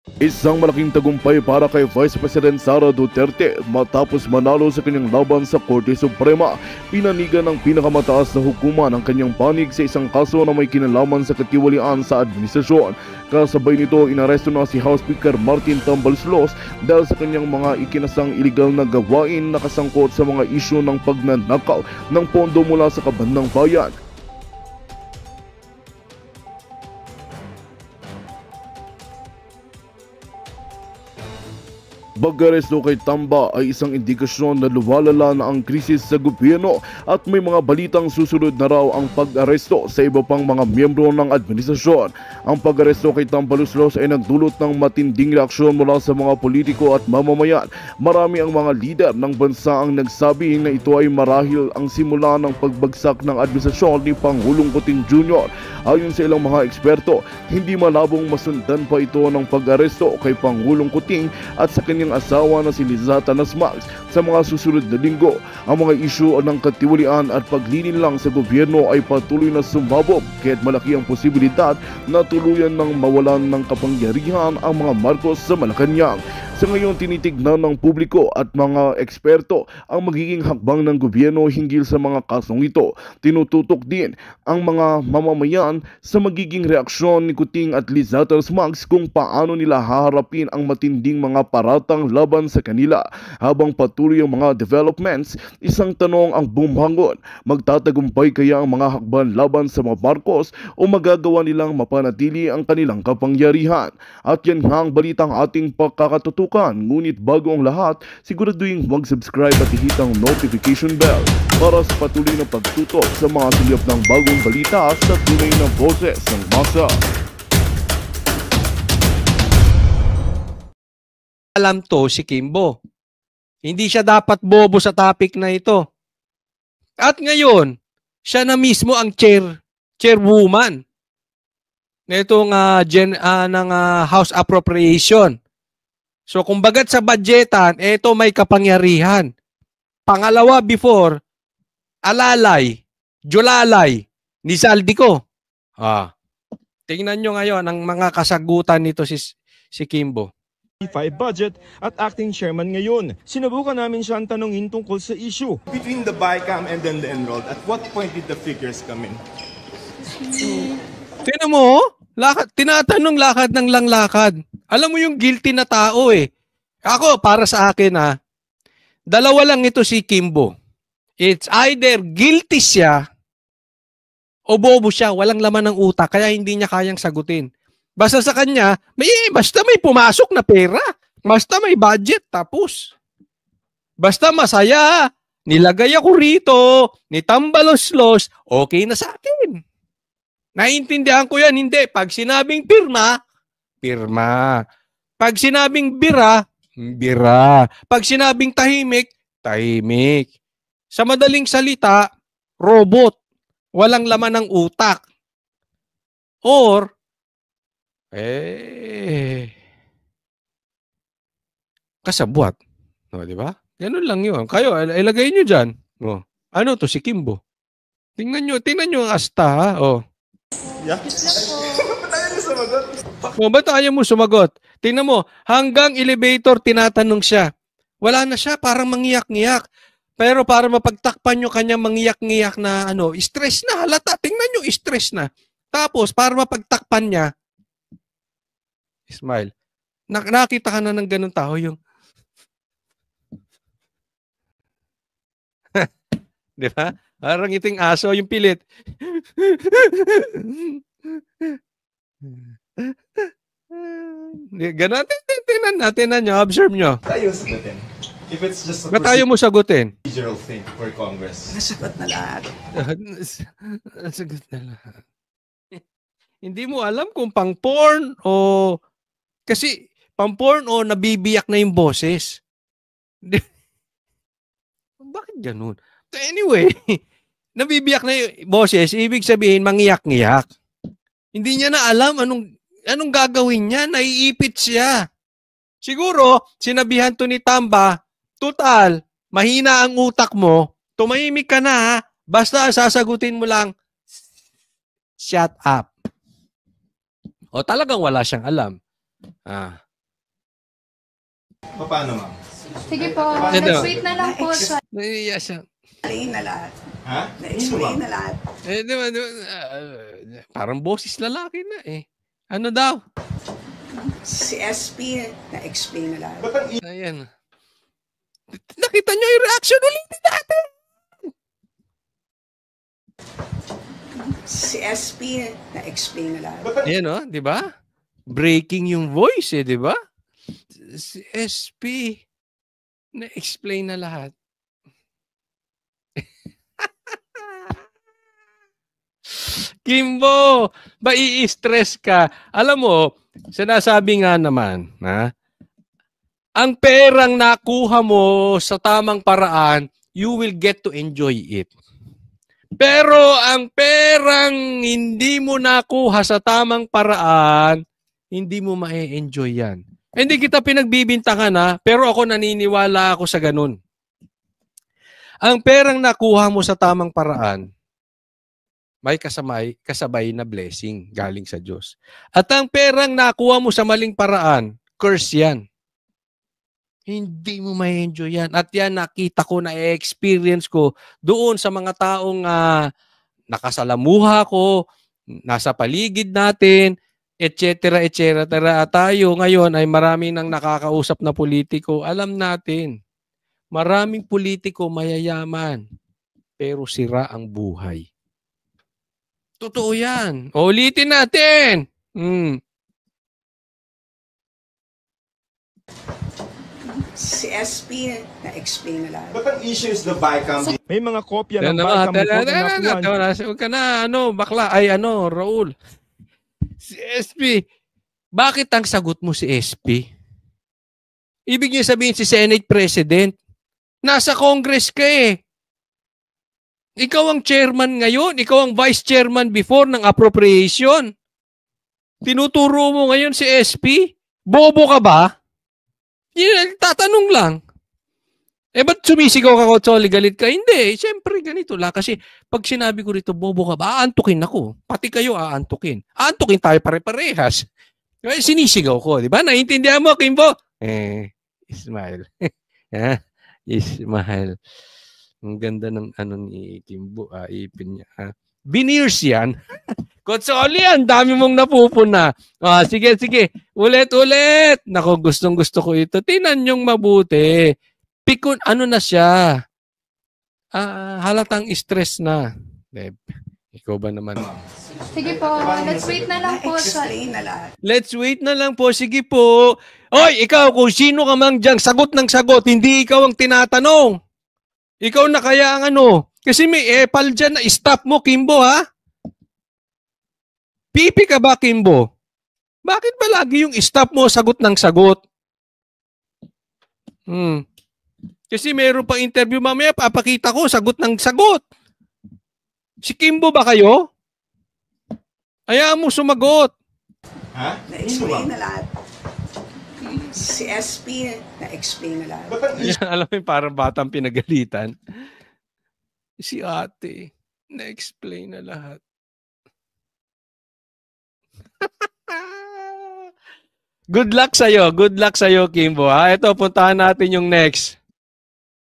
Isang malaking tagumpay para kay Vice President Sara Duterte matapos manalo sa kanyang laban sa Korte Suprema. Pinanigan ng pinakamataas na hukuman ang kanyang panig sa isang kaso na may kinalaman sa katiwalian sa administrasyon. Kasabay nito, inaresto na si House Speaker Martin Tambaloslos dahil sa kanyang mga ikinasang iligal na gawain na kasangkot sa mga isyu ng pagnanakaw ng pondo mula sa kabandang bayan. Pag-aresto kay Tamba ay isang indikasyon na lumalala na ang krisis sa gobyerno at may mga balitang susunod na raw ang pag-aresto sa iba pang mga miyembro ng administrasyon. Ang pag-aresto kay Tambaloslos ay nagdulot ng matinding reaksyon mula sa mga politiko at mamamayan. Marami ang mga lider ng bansa ang nagsabi na ito ay marahil ang simula ng pagbagsak ng administrasyon ni Pangulong Kuting Jr. Ayon sa ilang mga eksperto, hindi malabong masundan pa ito ng pag-aresto kay Pangulong Kuting at sa kanyang asawa na si Lizata Nasmax sa mga susunod na linggo. Ang mga isyu ng katiwalian at paglilinlang sa gobyerno ay patuloy na sumabog, kaya't malaki ang posibilidad na tuluyan ng mawalan ng kapangyarihan ang mga Marcos sa Malacanang. Sa ngayon, tinitignan ng publiko at mga eksperto ang magiging hakbang ng gobyerno hinggil sa mga kasong ito. Tinututok din ang mga mamamayan sa magiging reaksyon ni Kuting at Lizata Nasmax kung paano nila haharapin ang matinding mga paratang laban sa kanila. Habang patuloy ang mga developments, isang tanong ang bumangon: magtatagumpay kaya ang mga hakbang laban sa mga Marcos o magagawa nilang mapanatili ang kanilang kapangyarihan? At yan nga ang balitang ating pagkakatutukan. Ngunit bago ang lahat, siguraduhin mag-subscribe at i-hit ang notification bell para sa patuloy na pagtutok sa mga silip ng bagong balita sa tunay na boses ng masa. Alam to si Kimbo. Hindi siya dapat bobo sa topic na ito. At ngayon, siya na mismo ang chairwoman nitong House Appropriation. So kung bagat sa budgetan, ito may kapangyarihan. Pangalawa before, alalay, julalay, ni Saldico. Tingnan nyo ngayon ang mga kasagutan nito si Kimbo. Budget at acting chairman ngayon. Sinubukan namin siyang tanungin tungkol sa issue. Between the BICAM and then the enrolled, at what point did the figures come in? Tingnan mo, tinatanong lakad ng langlakad. Alam mo yung guilty na tao eh. Ako, para sa akin dalawa lang ito si Kimbo. It's either guilty siya o bobo siya, walang laman ng utak, kaya hindi niya kayang sagutin. Basta sa kanya, basta may pumasok na pera, basta may budget, tapos. Basta masaya, nilagay ako rito, ni Tambaloslos, okay na sa akin. Naiintindihan ko yan, hindi. Pag sinabing pirma, pirma. Pag sinabing bira, bira. Pag sinabing tahimik, tahimik. Sa madaling salita, robot. Walang laman ng utak. Or, kasabwat. No, di ba? Ganun lang yun. Kayo, ilagay nyo dyan. Ano to, si Kimbo? Tingnan nyo ang asta, Yeah? Ba't ayaw mo sumagot? Tingnan mo, hanggang elevator tinatanong siya. Wala na siya, parang mangiyak-ngiyak. Pero para mapagtakpan nyo kanyang mangiyak-ngiyak na stress na, halata. Tingnan nyo, stress na. Tapos, para mapagtakpan niya, smile. Nakita ka na ng ganun tao yung di ba? Parang iting aso yung pilit. Ganun. Tingnan nyo, observe nyo. Tayo sagutin. If it's just a Ba't ayaw mo sagutin? procedural thing for Congress. Nasagot na lahat. Sagot na lahat. Hindi mo alam kung pang porn o kasi pang porn o nabibiyak na yung boses. Bakit ganun? Anyway, nabibiyak na yung boses, ibig sabihin mangiyak-ngiyak. Hindi niya na alam anong gagawin niya, naiipit siya. Siguro, sinabihan to ni Tamba, total, mahina ang utak mo, tumahimik ka na basta sasagutin mo lang, shut up. O talagang wala siyang alam. Paano, ma'am? Sige po, Ito. let's wait na lang po sa... Naiiya siya. Na lahat. Ha? Na-explain na lahat. Parang boses lalaki na eh. Ano daw? Si SP, na-explain na lahat. Ba't ang Ayan. Nakita nyo yung reaction ulitin natin. Si SP, na-explain na lahat. Ayan o, di ba? Breaking yung voice eh, di ba? Si SP, na-explain na lahat. Kimbo, ba i-stress ka? Alam mo, sinasabi nga naman, ha? Ang perang nakuha mo sa tamang paraan, you will get to enjoy it. Pero ang perang hindi mo nakuha sa tamang paraan, hindi mo ma-enjoy yan. Hindi kita pinagbibintangan ha, pero ako naniniwala ako sa ganun. Ang perang nakuha mo sa tamang paraan, may kasabay na blessing galing sa Diyos. At ang perang nakuha mo sa maling paraan, curse yan. Hindi mo ma-enjoy yan. At yan nakita ko, na-experience ko doon sa mga taong nakasalamuha ko, nasa paligid natin, etc. etc. At tayo ngayon ay maraming nang nakakausap na politiko. Alam natin, maraming politiko mayayaman, pero sira ang buhay. Totoo yan. Ulitin natin. Si SP, na-explain na lahat. Ba't ang issue is the Vicam? May mga kopya ng BICAM report na nakuha. Huwag ka na, bakla, Raul. Si SP, bakit ang sagot mo si SP? Ibig niyo sabihin si Senate President, nasa Congress ka eh. Ikaw ang chairman ngayon, ikaw ang vice chairman before ng appropriation. Tinuturo mo ngayon si SP? Bobo ka ba? Tatanong lang. Ba't sumisigaw ka, Kotsoli, galit ka? Hindi, siyempre ganito lang. Kasi pag sinabi ko rito, bobo ka ba, aantukin ako. Pati kayo aantukin. Aantukin tayo pare-parehas. Sinisigaw ko, di ba? Naintindihan mo, Kimbo? Smile. Smile. Ang ganda ng ni Kimbo, ipin niya. Veneers yan. Kotsoli, ang dami mong napupuna. Sige. Ulit. Nako, gustong-gusto ko ito. Tinan yung mabuti. Pikon, na siya? Halatang stress na. Deb, ikaw ba naman? Sige po, let's wait na lang po sa... Na-explain na lahat. Let's wait na lang po. Sige po. Hoy, ikaw, kung sino ka mang dyan, sagot ng sagot. Hindi ikaw ang tinatanong. Ikaw na kaya ang Kasi may epal dyan na stop mo, Kimbo, ha? Pipi ka ba, Kimbo? Bakit ba lagi yung stop mo, sagot ng sagot? Kasi mayroon pang interview mamaya, papakita ko, sagot ng sagot. Si Kimbo ba kayo? Hayaan mo sumagot. Ha? Na-explain na lahat. Si SP, na-explain na lahat. Ba't ang issue? Alam mo yung parang batang pinagalitan. Si ate, na-explain na lahat. Good luck sa'yo, Kimbo. Ha? Ito, puntahan natin yung next.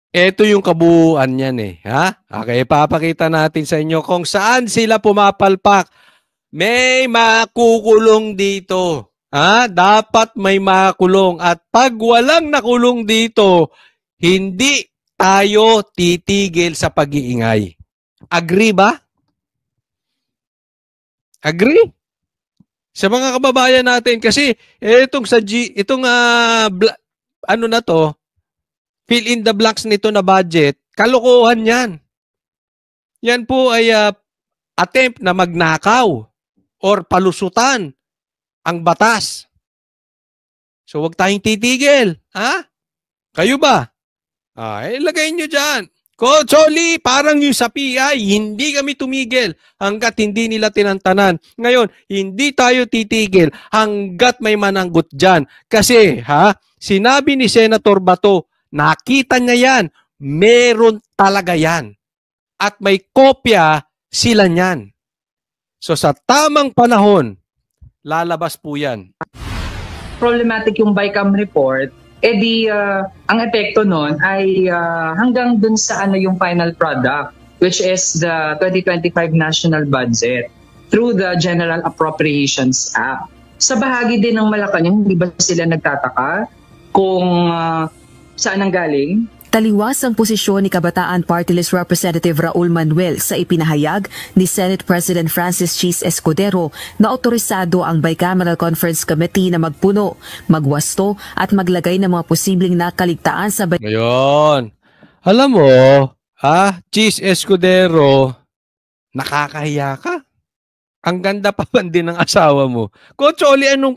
Ito yung kabuuan niyan eh. Ha? Okay, papakita natin sa inyo kung saan sila pumapalpak. May makukulong dito. Ha? Dapat may makulong. At pag walang nakulong dito, hindi tayo titigil sa pag-iingay. Agree ba? Agree? Sa mga kababayan natin kasi itong fill in the blanks nito na budget, kalokohan 'yan. Yan po ay attempt na magnakaw or palusutan ang batas. So wag tayong titigil, ha? Kayo ba? Ilagay nyo dyan. Kotsoli, parang yung sa PI, hindi kami tumigil hanggat hindi nila tinantanan. Ngayon, hindi tayo titigil hanggat may mananggot dyan. Kasi, sinabi ni Senator Bato, nakita niya yan, meron talaga yan. At may kopya sila niyan. So sa tamang panahon, lalabas po yan. Problematic yung BICAM report ang epekto nun ay hanggang dun sa yung final product, which is the 2025 national budget through the General Appropriations Act. Sa bahagi din ng Malacanang, hindi ba sila nagtataka kung saan ang galing? Taliwas ang posisyon ni Kabataan Party List Representative Raul Manuel sa ipinahayag ni Senate President Francis Chis Escudero na otorisado ang Bicameral Conference Committee na magpuno, magwasto at maglagay ng mga posibleng nakaligtaan sa Ngayon, alam mo, Chis Escudero, nakakahiya ka. Ang ganda pa man din ng asawa mo. Coach Oli, anong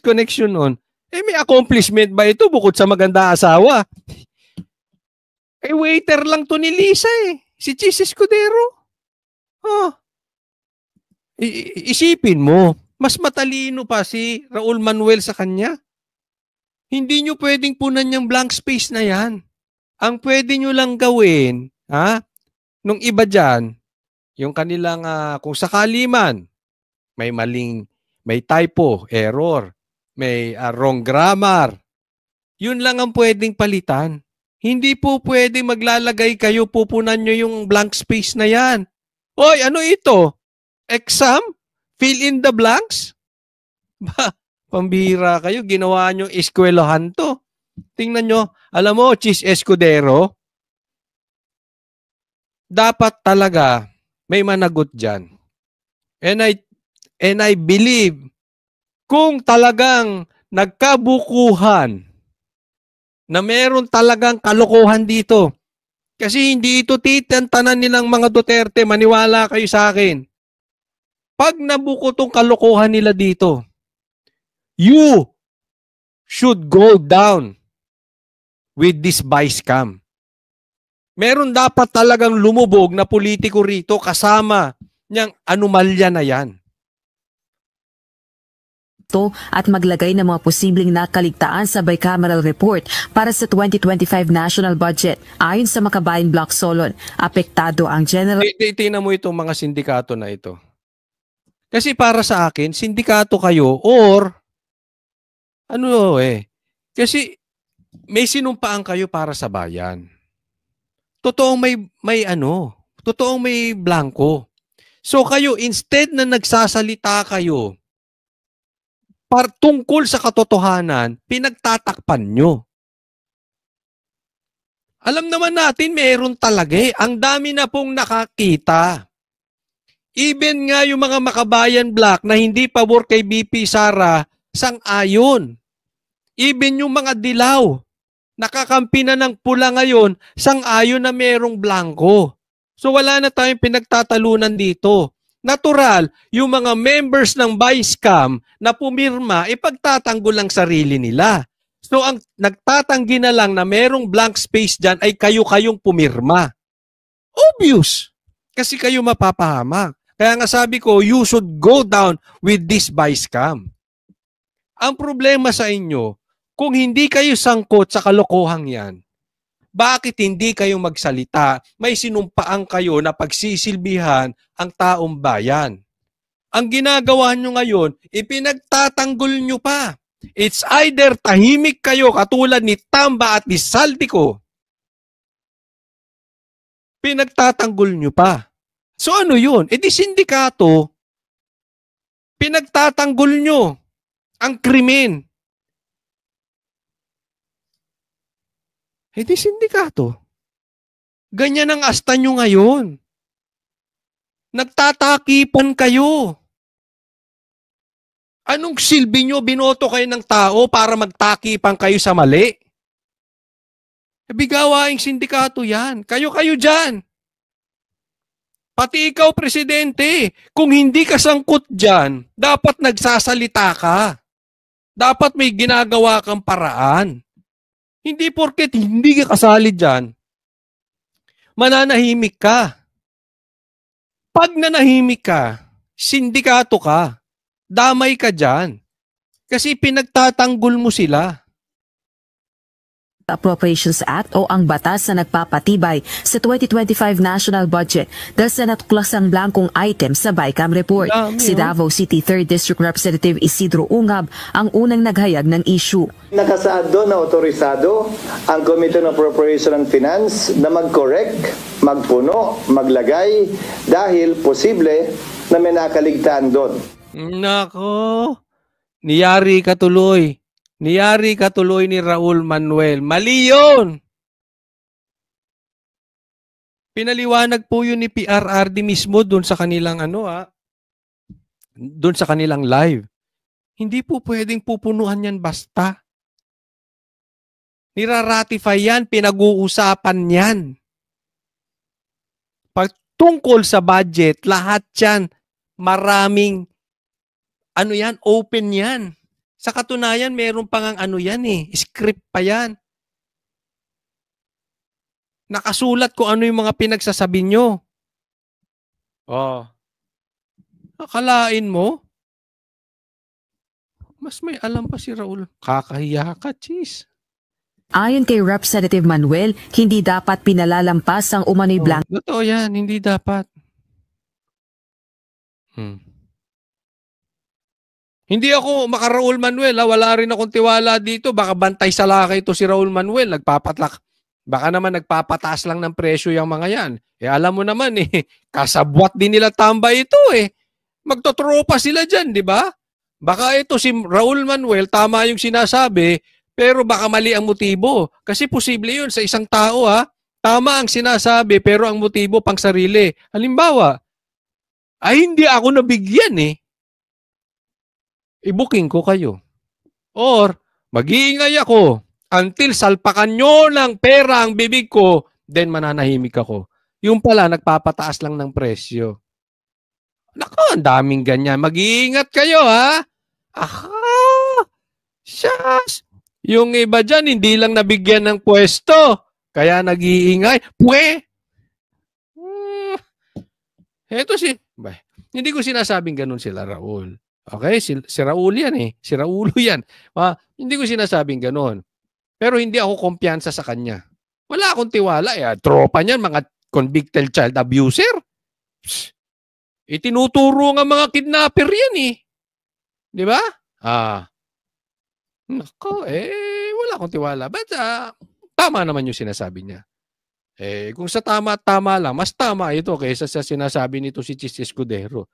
connection nun? May accomplishment ba ito bukod sa maganda asawa? Waiter lang to ni Lisa si Chis Escudero. Isipin mo, mas matalino pa si Raul Manuel sa kanya. Hindi nyo pwedeng punan yung blank space na yan. Ang pwede nyo lang gawin, nung iba dyan, yung kanilang, kung sakali man, may typo, error, may wrong grammar, yun lang ang pwedeng palitan. Hindi po pwede maglalagay kayo, pupunan nyo yung blank space na yan. Hoy, ano ito? Exam? Fill in the blanks? Pambira kayo, ginawa nyo eskwelahan to. Tingnan nyo, alam mo, Chis Escudero, dapat talaga may managot dyan. And I believe, kung talagang nagkabukuhan na meron talagang kalokohan dito. Kasi hindi ito titantanan nilang mga Duterte, maniwala kayo sa akin. Pag nabuko tong kalokohan nila dito, you should go down with this vice scam. Meron dapat talagang lumubog na politiko rito kasama niyang anomalya na yan. At maglagay ng mga posibleng nakaligtaan sa bicameral report para sa 2025 national budget. Ayon sa Makabayan Block Solon, apektado ang general... Tingnan mo itong mga sindikato na ito. Kasi para sa akin, sindikato kayo or kasi may sinumpaan kayo para sa bayan. Totoong totoong may blanco. So kayo, instead na nagsasalita kayo tungkol sa katotohanan, pinagtatakpan nyo. Alam naman natin, meron talaga Ang dami na pong nakakita. Even nga yung mga Makabayan Block na hindi pabor kay BP Sara, sang-ayon. Even yung mga dilaw, nakakampi na ng pula ngayon, sang-ayon na merong blanco. So wala na tayong pinagtatalunan dito. Natural, yung mga members ng vice scam na pumirma, ipagtatanggol lang sarili nila. So ang nagtatanggi na lang na merong blank space dyan ay kayo-kayong pumirma. Obvious. Kasi kayo mapapahamak. Kaya nga sabi ko, you should go down with this vice scam. Ang problema sa inyo, kung hindi kayo sangkot sa kalokohang yan, bakit hindi kayo magsalita? May sinumpaan kayo na pagsisilbihan ang taong bayan. Ang ginagawa nyo ngayon, ipinagtatanggol nyo pa. It's either tahimik kayo katulad ni Tamba at ni Saldico. Pinagtatanggol nyo pa. So ano yun? Di sindikato, pinagtatanggol nyo ang krimen. Di sindikato. Ganyan ang asta nyo ngayon. Nagtatakipan kayo. Anong silbi nyo? Binoto kayo ng tao para magtakipan kayo sa mali? Bigawaing sindikato yan. Kayo-kayo dyan. Pati ikaw, Presidente, kung hindi ka sangkot dyan, dapat nagsasalita ka. Dapat may ginagawa kang paraan. Hindi porket hindi ka kasali dyan, mananahimik ka. Pag nanahimik ka, sindikato ka, damay ka dyan. Kasi pinagtatanggol mo sila. Appropriations Act o ang batas na nagpapatibay sa 2025 national budget dahil sa natuklasang blankong item sa BICAM report. Si Davao City 3rd District Representative Isidro Ungab ang unang naghayag ng issue. Nakasaad doon na otorisado ang Committee on Appropriation and Finance na mag-correct, magpuno, maglagay dahil posible na may nakaligtaan doon. Nako, niyari ka tuloy. Niyari ka tuloy ni Raul Manuel. Mali yun! Pinaliwanag po yun ni PRRD mismo doon sa kanilang doon sa kanilang live. Hindi po pwedeng pupunuan yan basta. Niraratify yan, pinag-uusapan yan. Pag tungkol sa budget, lahat yan, maraming, open yan. Sa katunayan, meron pang script pa yan. Nakasulat kung ano yung mga pinagsasabi nyo. Akalain mo? Mas may alam pa si Raul. Kakahiya ka, cheese. Ayon kay Representative Manuel, hindi dapat pinalalampas ang umano'y blank. Totoo yan, hindi dapat. Hindi ako maka-Raul Manuel, wala rin akong tiwala dito. Baka bantay sa laki ito si Raul Manuel, nagpapatlak. Baka naman nagpapataas lang ng presyo yung mga yan. Alam mo naman kasabwat din nila tambay ito Magtotropa sila dyan, di ba? Baka ito si Raul Manuel, tama yung sinasabi, pero baka mali ang motibo. Kasi posible yun sa isang tao tama ang sinasabi, pero ang motibo pang sarili. Halimbawa, hindi ako nabigyan i-booking ko kayo. Or, mag-iingay ako until salpakan nyo ng pera ang bibig ko, then mananahimik ako. Yung pala, nagpapataas lang ng presyo. Nako, ang daming ganyan. Mag-iingat kayo, Shush! Yung iba dyan, hindi lang nabigyan ng pwesto. Kaya nag-iingay. Hindi ko sinasabing ganun sila, Raul. Okay, si Raul yan Si Raulo yan. Hindi ko sinasabing gano'n. Pero hindi ako kumpiyansa sa kanya. Wala akong tiwala. Tropa niyan, mga convicted child abuser. Itinuturo nga mga kidnapper yan Di ba? Nako, wala akong tiwala. But tama naman yung sinasabi niya. Kung sa tama lang, mas tama ito kaysa sa sinasabi nito si Chis Escudero.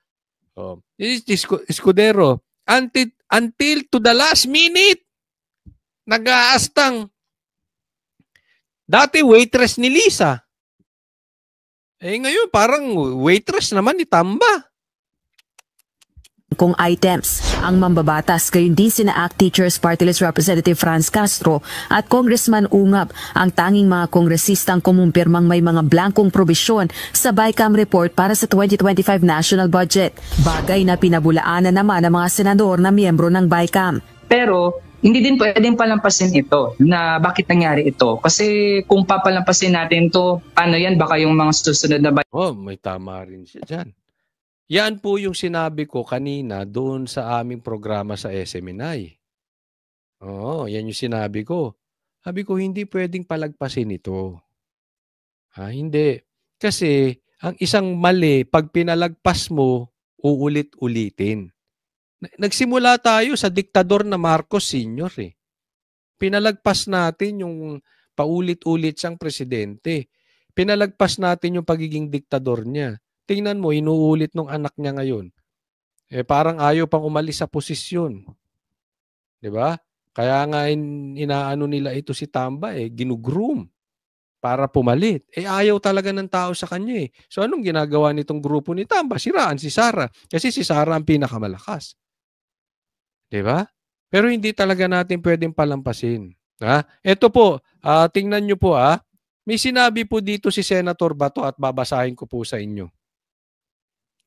Escudero, until to the last minute, nag-aastang. Dati waitress ni Lisa. Ngayon parang waitress naman ni Tamba. Kung items, ang mambabatas gayon din sina ACT Teachers Party List Representative Franz Castro at Congressman Ungab ang tanging mga kongresistang kumumpirmang may mga blankong probisyon sa BICAM report para sa 2025 national budget. Bagay na pinabulaanan naman ng mga senador na miyembro ng BICAM. Pero hindi din pwedeng palampasin ito na bakit nangyari ito. Kasi kung papalampasin natin to, paano yan? Baka yung mga susunod na may tama rin siya dyan. Yan po yung sinabi ko kanina doon sa aming programa sa SMNI. Yan yung sinabi ko. Sabi ko, hindi pwedeng palagpasin ito. Hindi. Kasi ang isang mali, pag pinalagpas mo, uulit-ulitin. Nagsimula tayo sa diktador na Marcos Sr. Pinalagpas natin yung paulit-ulit siyang presidente. Pinalagpas natin yung pagiging diktador niya. Tingnan mo, inuulit nung anak niya ngayon. Parang ayaw pang umalis sa posisyon. 'Di ba? Kaya nga inaano nila ito si Tamba ginugroom para pumalit. Ayaw talaga ng tao sa kanya So anong ginagawa nitong grupo ni Tamba? Siraan si Sara. Kasi si Sara ang pinakamalakas. 'Di ba? Pero hindi talaga natin pwedeng palampasin. Ito po, tingnan niyo po may sinabi po dito si Senator Bato at babasahin ko po sa inyo.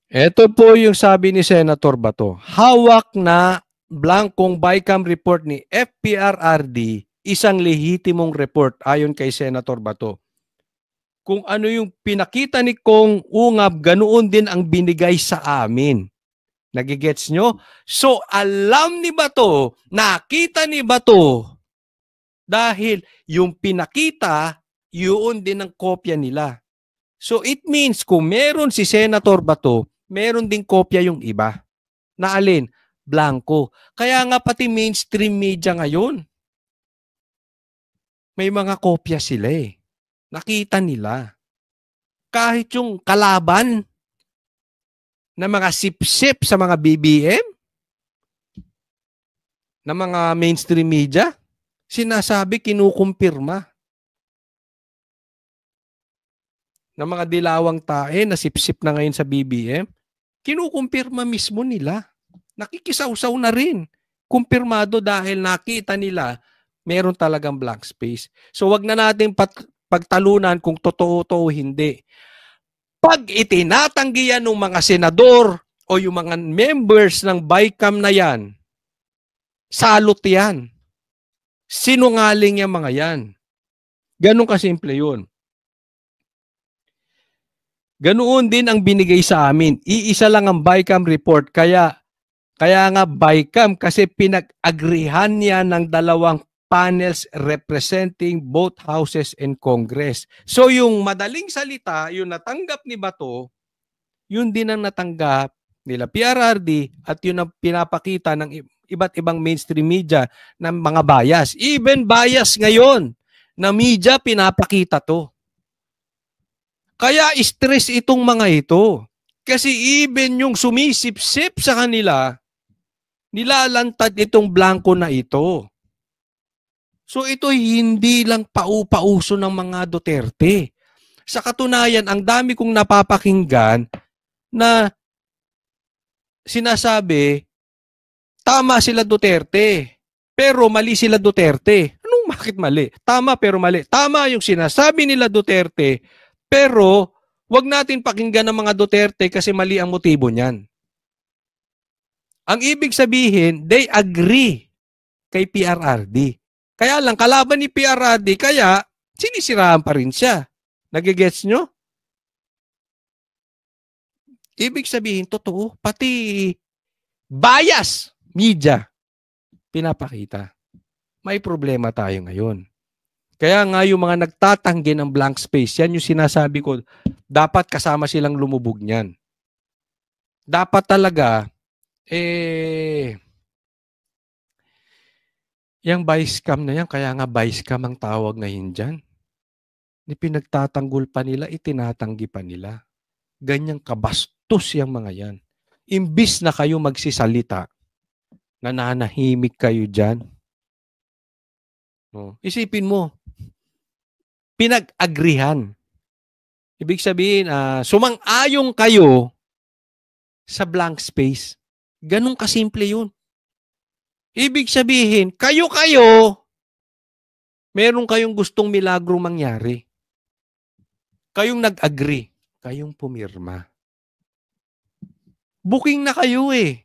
Ito po yung sabi ni Senator Bato. Hawak na blankong BICAM report ni FPRRD, isang lehitimong report ayon kay Senator Bato. Kung ano yung pinakita ni Kong Ungab, ganoon din ang binigay sa amin. Nagigets nyo? So alam ni Bato, nakita ni Bato Dahil yung pinakita, yun din ang kopya nila. So it means kung meron si Senator Bato, meron ding kopya yung iba. Na alin? Blanco. Kaya nga pati mainstream media ngayon, may mga kopya sila eh. Nakita nila. Kahit yung kalaban na mga sip-sip sa mga BBM, na mga mainstream media, sinasabi, kinukumpirma. Na mga dilawang tae na sip-sip na ngayon sa BBM, kinukumpirma mismo nila. Nakikisaw-saw na rin. Kumpirmado dahil nakita nila meron talagang blank space. So wag na natin pagtalunan kung totoo to o hindi. Pag itinatanggi yan ng mga senador o yung mga members ng BICAM na yan, salot yan. Sinungaling yung mga yan. Ganun kasimple yun. Ganoon din ang binigay sa amin. Iisa lang ang BICAM report. Kaya nga BICAM kasi pinag-agrihan niya ng dalawang panels representing both houses and Congress. So yung madaling salita, yung natanggap ni Bato, yun din ang natanggap nila PRRD at yun ang pinapakita ng iba't ibang mainstream media ng mga bias. Even bias ngayon na media pinapakita to. Kaya stress itong mga ito. Kasi even yung sumisip-sip sa kanila, nilalantad itong blanco na ito. So ito hindi lang pauso ng mga Duterte. Sa katunayan, ang dami kong napapakinggan na sinasabi, tama sila Duterte, pero mali sila Duterte. Bakit mali? Tama pero mali. Tama yung sinasabi nila Duterte, pero wag natin pakinggan ng mga Duterte kasi mali ang motibo niyan. Ang ibig sabihin, they agree kay PRRD. Kaya lang, kalaban ni PRRD, kaya sinisiraan pa rin siya. Nagigets nyo? Ibig sabihin, totoo, pati bias media pinapakita. May problema tayo ngayon. Kaya nga yung mga nagtatanggi ng blank space, yan yung sinasabi ko, dapat kasama silang lumubog niyan. Dapat talaga, yung vice cam na yan, kaya nga vice cam ang tawag ngayon dyan. Ni pinagtatanggol pa nila, itinatanggi pa nila. Ganyang kabastos yung mga yan. Imbis na kayo magsisalita, nananahimik kayo dyan. Isipin mo, pinag-agrihan. Ibig sabihin, sumang-ayong kayo sa blank space. Ganun kasimple yun. Ibig sabihin, kayo, meron kayong gustong milagro mangyari. Kayong nag-agree. Kayong pumirma. Booking na kayo eh.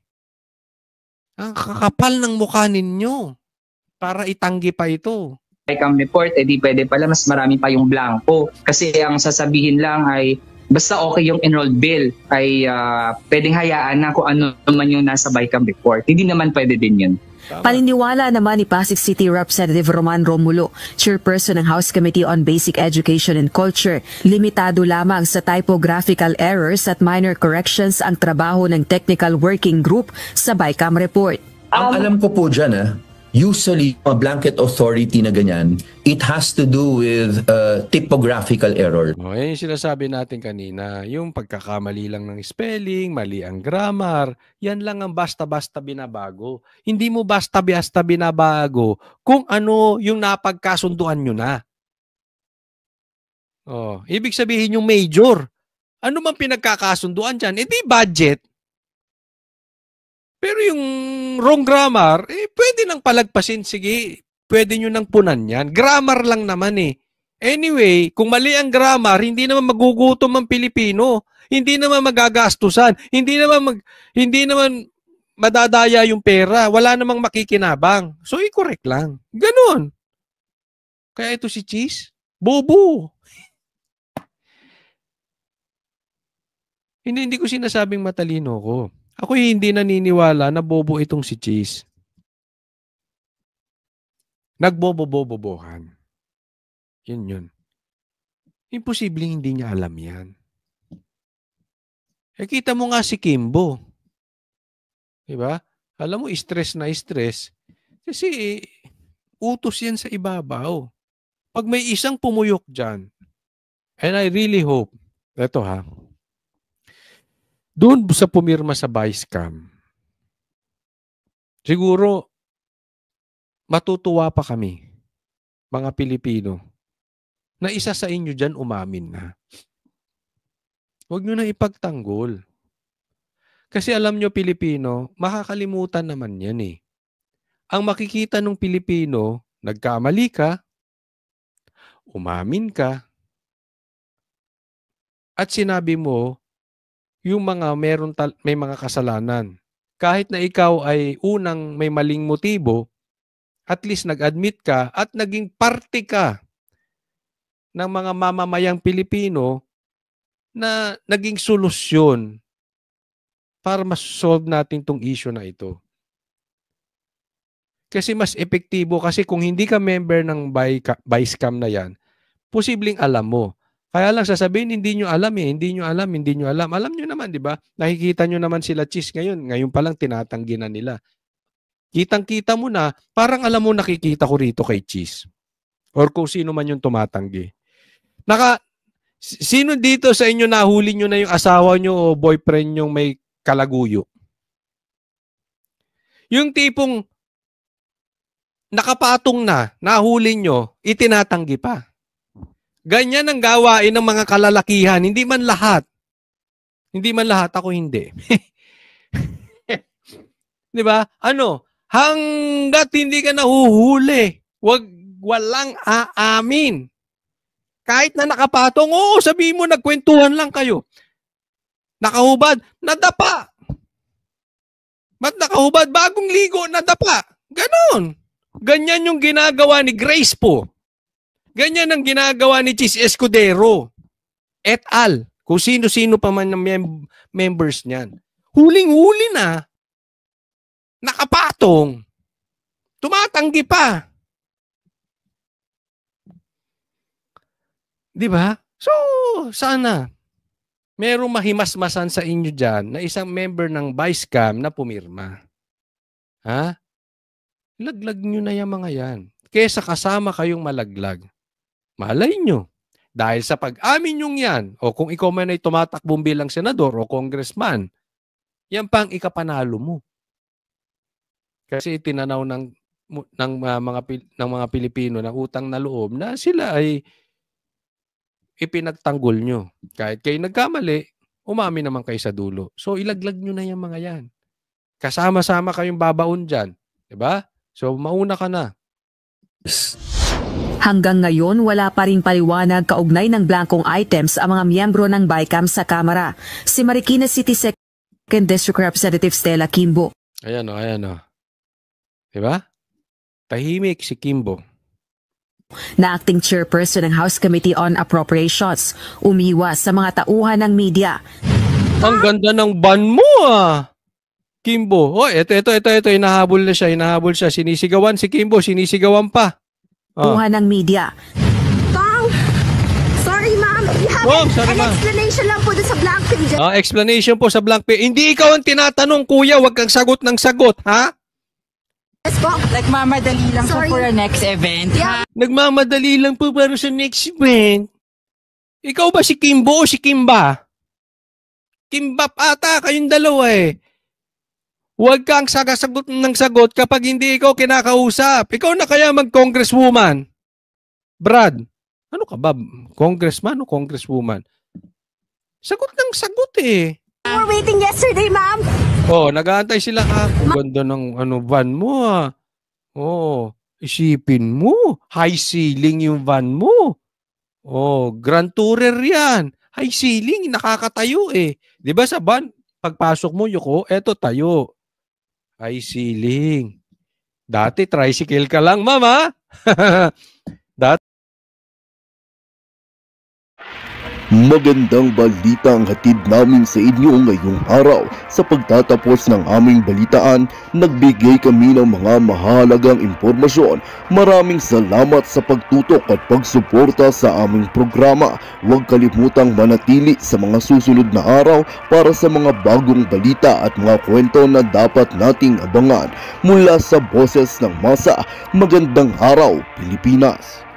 Ang kakapal ng mukha ninyo para itanggi pa ito. BICAM report, di pwede pala mas marami pa yung blanco. Kasi ang sasabihin lang ay basta okay yung enrolled bill ay pwedeng hayaan na kung ano naman yung nasa BICAM report. Hindi naman pwede din yun. Paniniwala naman ni Pasig City Representative Roman Romulo, chairperson ng House Committee on Basic Education and Culture, limitado lamang sa typographical errors at minor corrections ang trabaho ng Technical Working Group sa BICAM report. Ang alam ko po dyan, usually, a blanket authority na ganyan, it has to do with typographical error. Yan yung sinasabi natin kanina, yung pagkakamali lang ng spelling, mali ang grammar, yan lang ang basta-basta binabago. Hindi mo basta-basta binabago kung ano yung napagkasunduan nyo na. Ibig sabihin yung major. Ano man pinagkakasunduan dyan? Di budget. Pero yung wrong grammar, pwede nang palagpasin. Sige, pwede nyo nang punan yan. Grammar lang naman eh. Anyway, kung mali ang grammar, hindi naman magugutom ang Pilipino. Hindi naman magagastusan. Hindi naman madadaya yung pera. Wala namang makikinabang. So, i-correct lang. Ganon. Kaya ito si Cheese, bobo. Hindi ko sinasabing matalino ko. Ako hindi naniniwala na bobo itong si Cheese. Nagbobobobobohan. Yun. Imposibleng hindi niya alam yan. Kita mo nga si Kimbo. Diba? Alam mo, stress na stress. Kasi utos yan sa ibabaw. Pag may isang pumuyok dyan, and I really hope, eto ha, doon sa pumirma sa vice cam, siguro, matutuwa pa kami, mga Pilipino, na isa sa inyo dyan umamin na. Huwag nyo na ipagtanggol. Kasi alam nyo, Pilipino, makakalimutan naman yan eh. Ang makikita ng Pilipino, nagkamali ka, umamin ka, at sinabi mo, yung mga may mga kasalanan. Kahit na ikaw ay unang may maling motibo, at least nag-admit ka at naging parte ka ng mga mamamayang Pilipino na naging solusyon para mas-solve natin tong issue na ito. Kasi mas epektibo kasi kung hindi ka member ng vice cam na yan, posibleng alam mo. Kaya lang sasabihin, hindi nyo alam eh, hindi nyo alam. Alam nyo naman, di ba? Nakikita nyo naman sila Cheese ngayon. Ngayon pa lang tinatanggi na nila. Kitang-kita mo na, parang alam mo nakikita ko rito kay Cheese. Or kung sino man yung tumatanggi. Sino dito sa inyo nahuli nyo na yung asawa nyo o boyfriend nyo may kalaguyo? Yung tipong nakapatong na, nahuli nyo, itinatanggi pa. Ganyan ang gawain ng mga kalalakihan. Hindi man lahat. Hindi man lahat, ako hindi. Di ba? Hanggat hindi ka nahuhuli, walang aamin. Kahit na nakapatong, oo, sabihin mo, nagkwentuhan lang kayo. Nakahubad, nadapa. Ba't nakahubad? Bagong ligo, nadapa. Ganon. Ganyan yung ginagawa ni Grace po. Ganyan ang ginagawa ni Cheese Escudero. Et al. Kung sino-sino pa man ng members niyan. Huling-huli na. Nakapatong. Tumatanggi pa. Di ba? So, sana merong mahimasmasan sa inyo dyan na isang member ng vice cam na pumirma. Ha? Laglag nyo na yung mga yan. Kesa kasama kayong malaglag. Malay nyo. Dahil sa pag-amin yung yan, o kung ikaw man ay tumatakbong bilang senador o congressman, yan pa ang ikapanalo mo. Kasi tinanaw ng mga Pilipino ng utang na loob na sila ay ipinagtanggol nyo. Kahit kayo nagkamali, umamin naman kayo sa dulo. So ilaglag nyo na yung mga yan. Kasama-sama kayong babaon dyan. Diba? So mauna ka na. Hanggang ngayon, wala pa ring paliwanag kaugnay ng blankong items ang mga miyembro ng BICAM sa Kamara. Si Marikina City 2nd District Representative Stella Kimbo. Ayan o. Diba? Tahimik si Kimbo. Na acting chairperson ng House Committee on Appropriations, umiwas sa mga tauhan ng media. Ang ganda ng ban mo ah! Kimbo. Oh, ito. Hinahabol siya. Sinisigawan si Kimbo. Sinisigawan pa. Tauhan ng media. Sorry ma'am, you have an explanation lang po sa blank page. Explanation po sa blank page. Hindi ikaw ang tinatanong, kuya. Huwag kang sagot ng sagot, ha? Yes po. Nagmamadali lang po for the next event. Yeah. Nagmamadali lang po para sa next event. Ikaw ba si Kimbo o si Kimba? Kimbap ata kayong dalawa eh. Huwag kang sagot ng sagot kapag hindi ikaw kinakausap. Ikaw na kaya mag-congresswoman. Brad, ano ka ba? Congressman o congresswoman? Sagot ng sagot eh. We were waiting yesterday, ma'am. Oh, nag-aantay sila ka. Ganda ng van mo ah. Oh, isipin mo. High ceiling yung van mo. Oh, grand tourer yan. High ceiling, nakakatayo eh. Di ba sa van, pagpasok mo, Yuko, eto tayo. High ceiling. Dati tricycle ka lang, mama. Dati Magandang balita ang hatid namin sa inyo ngayong araw. Sa pagtatapos ng aming balitaan, nagbigay kami ng mga mahalagang impormasyon. Maraming salamat sa pagtutok at pagsuporta sa aming programa. Huwag kalimutang manatili sa mga susunod na araw para sa mga bagong balita at mga kwento na dapat nating abangan. Mula sa Boses ng Masa, magandang araw Pilipinas!